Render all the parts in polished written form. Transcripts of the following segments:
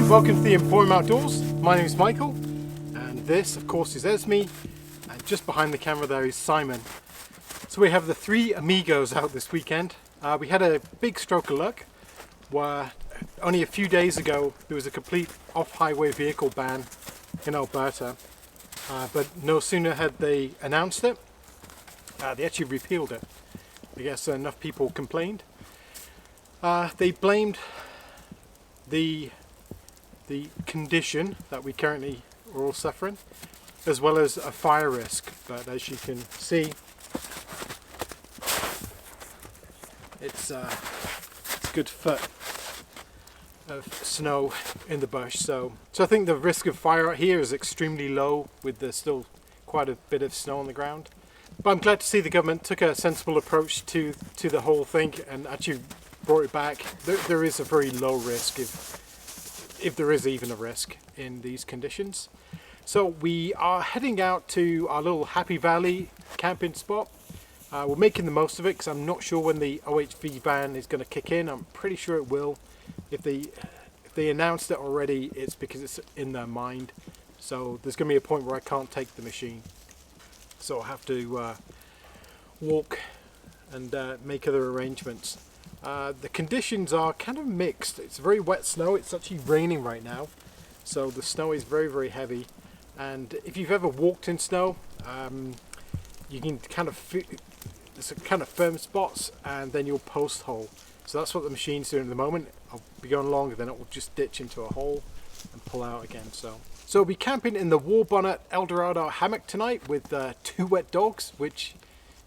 Welcome to the Emporium Outdoors. My name is Michael, and this, of course, is Esme, and just behind the camera there is Simon. So we have the three amigos out this weekend. We had a big stroke of luck where only a few days ago there was a complete off-highway vehicle ban in Alberta, but no sooner had they announced it, they actually repealed it. I guess enough people complained. They blamed the condition that we currently are all suffering, as well as a fire risk. But as you can see, it's a good foot of snow in the bush. So I think the risk of fire out here is extremely low, with there's still quite a bit of snow on the ground. But I'm glad to see the government took a sensible approach to the whole thing and actually brought it back. There is a very low risk, if there is even a risk in these conditions. So we are heading out to our little Happy Valley camping spot. We're making the most of it because I'm not sure when the OHV ban is going to kick in. I'm pretty sure it will. If they announced it already, it's because it's in their mind. So there's going to be a point where I can't take the machine. So I'll have to walk and make other arrangements. The conditions are kind of mixed. It's very wet snow. It's actually raining right now, so the snow is very, very heavy. And if you've ever walked in snow, you can kind of there's kind of firm spots, and then you'll post hole. So that's what the machine's doing at the moment. I'll be going longer, then it will just ditch into a hole and pull out again. So we'll be camping in the Warbonnet Eldorado Hammock tonight with 2 wet dogs, which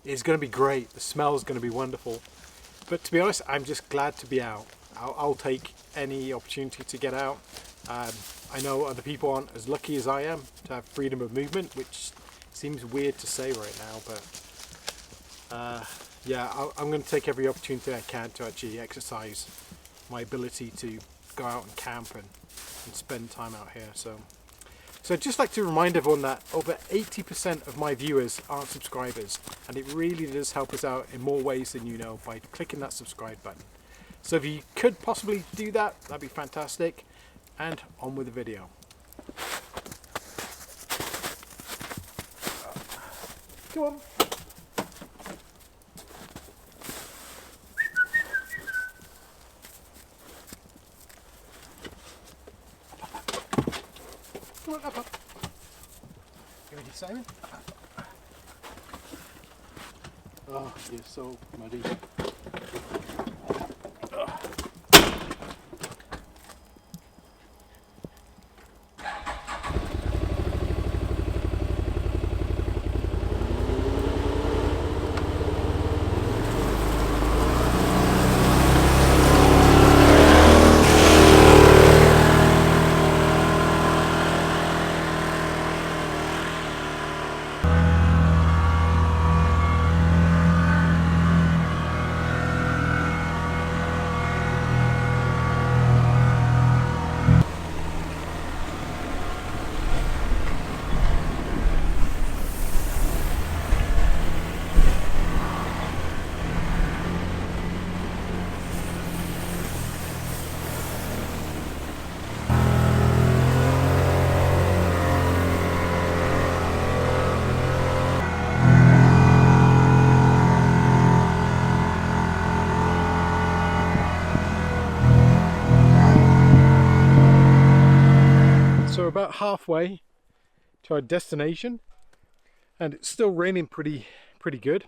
is going to be great. The smell is going to be wonderful. But to be honest, I'm just glad to be out. I'll take any opportunity to get out. I know other people aren't as lucky as I am to have freedom of movement, which seems weird to say right now, but yeah, I'm going to take every opportunity I can to actually exercise my ability to go out and camp and spend time out here. So I'd just like to remind everyone that over 80% of my viewers aren't subscribers, and it really does help us out in more ways than you know by clicking that subscribe button. So if you could possibly do that, that'd be fantastic. And on with the video. Come on. Come on, up. You ready, Simon? Oh, you're so muddy. So we're about halfway to our destination, and it's still raining pretty good,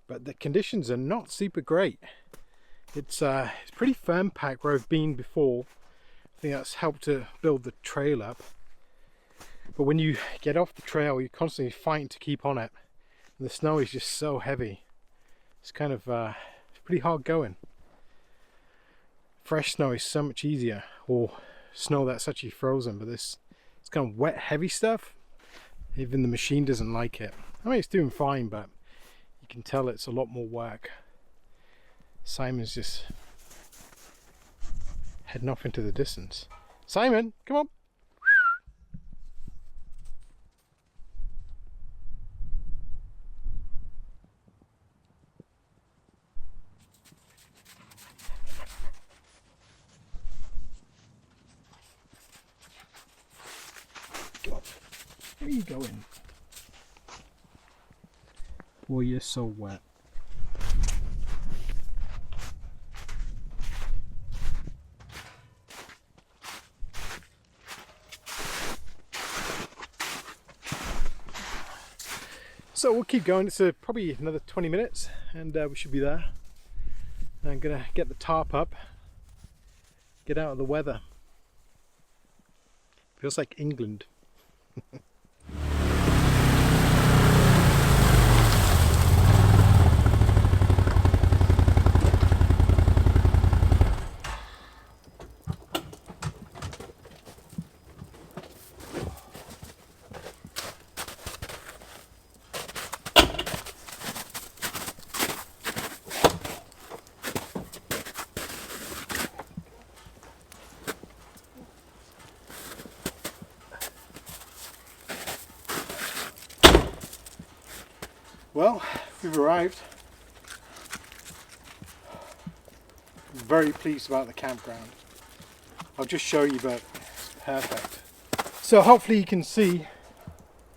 but the conditions are not super great. It's pretty firm packed where I've been before. I think that's helped to build the trail up, but when you get off the trail, you're constantly fighting to keep on it, and the snow is just so heavy. It's kind of it's pretty hard going. Fresh snow is so much easier, or snow that's actually frozen, but this it's kind of wet, heavy stuff. Even the machine doesn't like it. I mean, it's doing fine, but you can tell it's a lot more work. Simon's just heading off into the distance. Simon, come on. Where are you going? Boy, you're so wet. So we'll keep going. It's probably another 20 minutes and we should be there. And I'm gonna get the tarp up, get out of the weather. Feels like England. Well, we've arrived. I'm very pleased about the campground. I'll just show you, but it's perfect. So hopefully you can see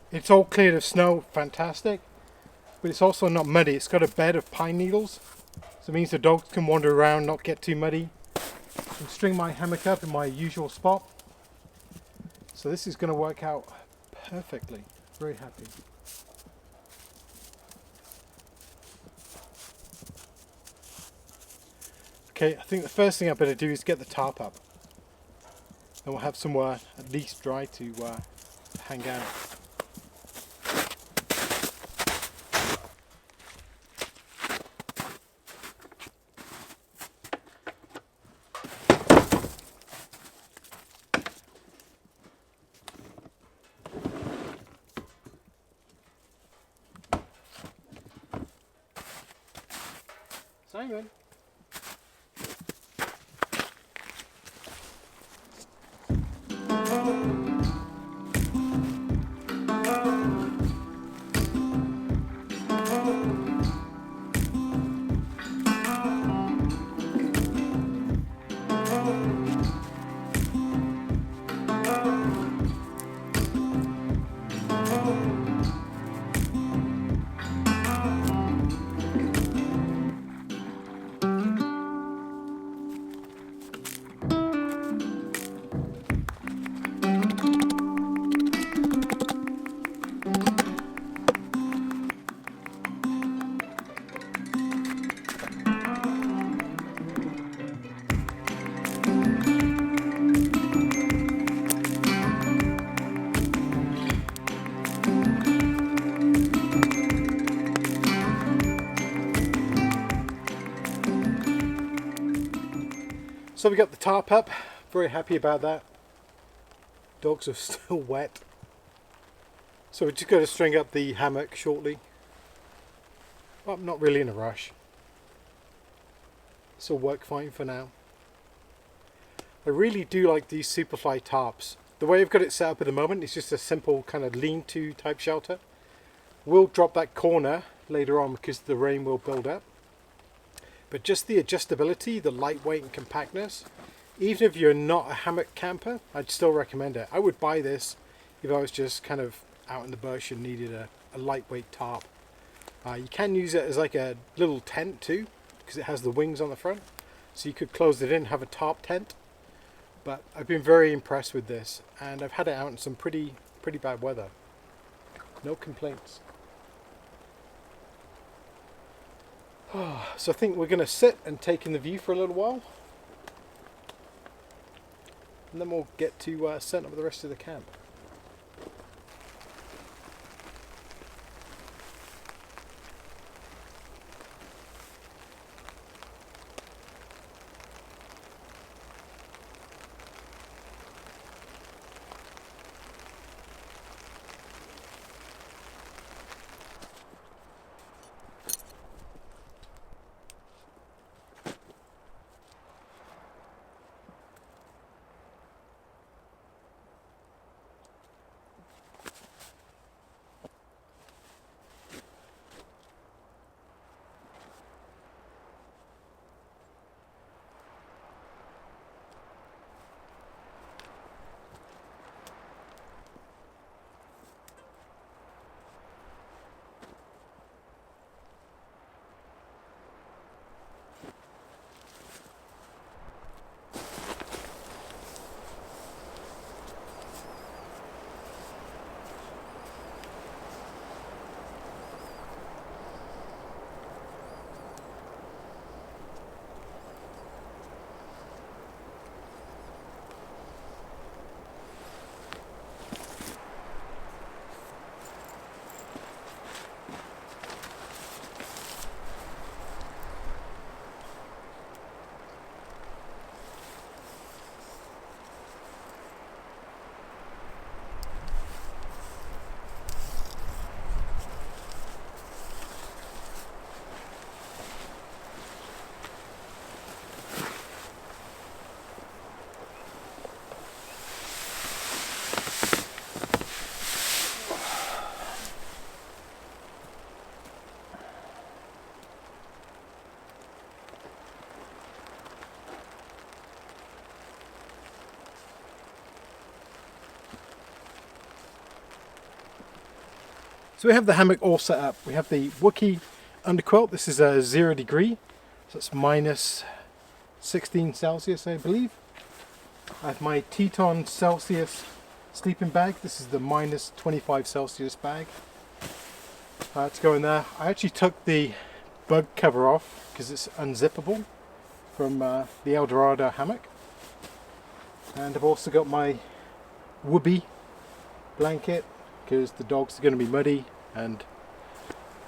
it's all cleared of snow, fantastic. But it's also not muddy. It's got a bed of pine needles. So it means the dogs can wander around, not get too muddy. I can string my hammock up in my usual spot. So this is going to work out perfectly. Very happy. Okay, I think the first thing I better do is get the tarp up. Then we'll have somewhere at least dry to hang out. Simon. So we got the tarp up, very happy about that. Dogs are still wet. So we're just going to string up the hammock shortly. But I'm not really in a rush. This will work fine for now. I really do like these Superfly tarps. The way I've got it set up at the moment is just a simple kind of lean-to type shelter. We'll drop that corner later on because the rain will build up. But just the adjustability, the lightweight and compactness, even if you're not a hammock camper, I'd still recommend it. I would buy this if I was just kind of out in the bush and needed a lightweight tarp. You can use it as like a little tent too, because it has the wings on the front. So you could close it in and have a tarp tent. But I've been very impressed with this, and I've had it out in some pretty bad weather. No complaints. So I think we're going to sit and take in the view for a little while, and then we'll get to setting up the rest of the camp. So we have the hammock all set up. We have the Wookiee underquilt. This is a 0 degree, so it's minus 16 Celsius, I believe. I have my Teton Celsius sleeping bag. This is the minus 25 Celsius bag. To go in there. I actually took the bug cover off because it's unzippable from the Eldorado Hammock. And I've also got my Wooby blanket because the dogs are going to be muddy and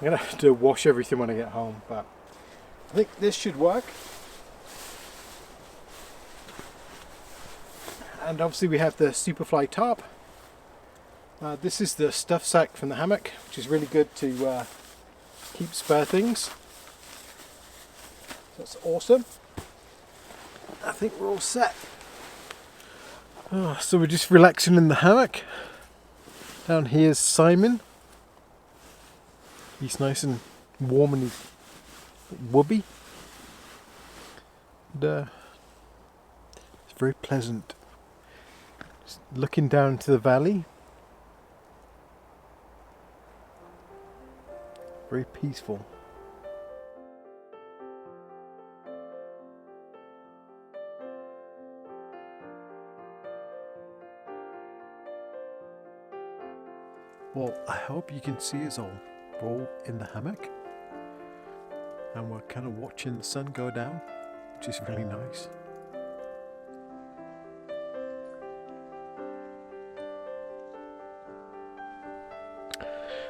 I'm going to have to wash everything when I get home, but I think this should work. And obviously we have the Superfly tarp. This is the stuff sack from the hammock, which is really good to keep spare things. That's awesome. I think we're all set. So we're just relaxing in the hammock. Down here's Simon. He's nice and warm and he's wubby. And, it's very pleasant. Just looking down to the valley. Very peaceful. Well, I hope you can see us all. We're all in the hammock and we're kind of watching the sun go down, which is really nice.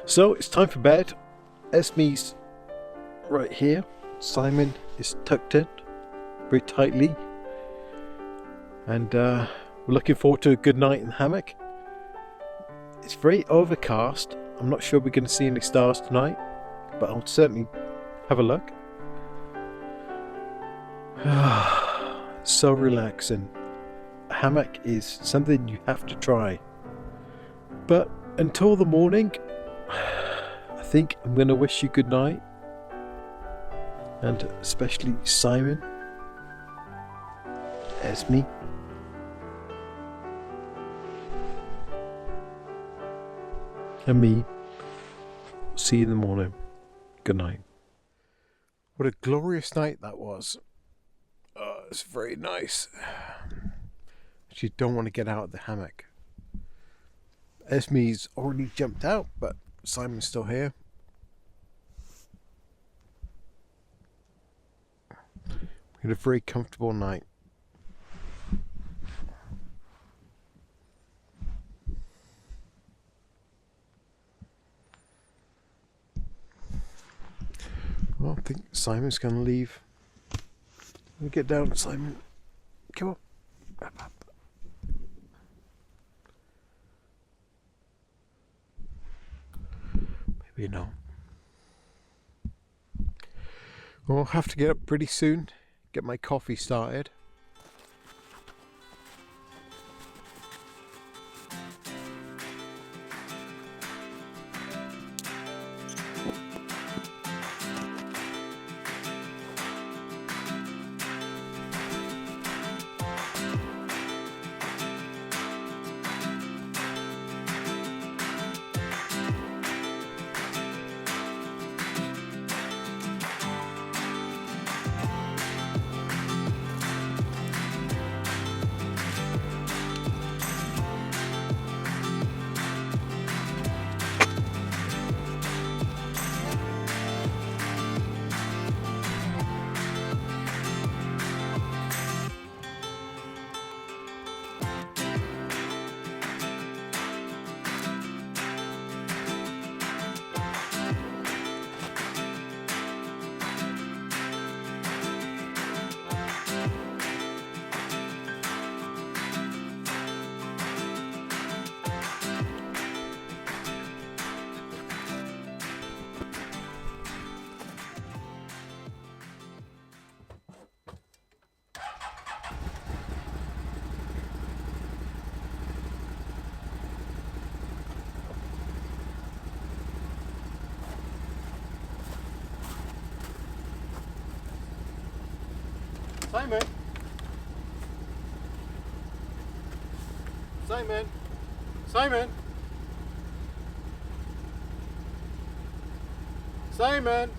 So it's time for bed. Esme's right here. Simon is tucked in very tightly. And we're looking forward to a good night in the hammock. It's very overcast. I'm not sure we're going to see any stars tonight, but I'll certainly have a look. So relaxing. A hammock is something you have to try. But until the morning, I think I'm going to wish you good night. And especially Simon, Esme, and me. See you in the morning. Good night. What a glorious night that was. It's very nice. Actually, don't want to get out of the hammock. Esme's already jumped out, but Simon's still here. We had a very comfortable night. Well, I think Simon's going to leave. Let me get down, Simon. Come on. Up. Maybe not. Well, I'll have to get up pretty soon. Get my coffee started. Simon! Simon! Simon! Simon!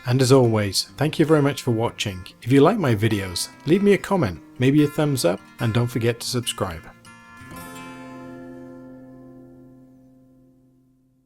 And as always, thank you very much for watching. If you like my videos, leave me a comment, maybe a thumbs up, and don't forget to subscribe.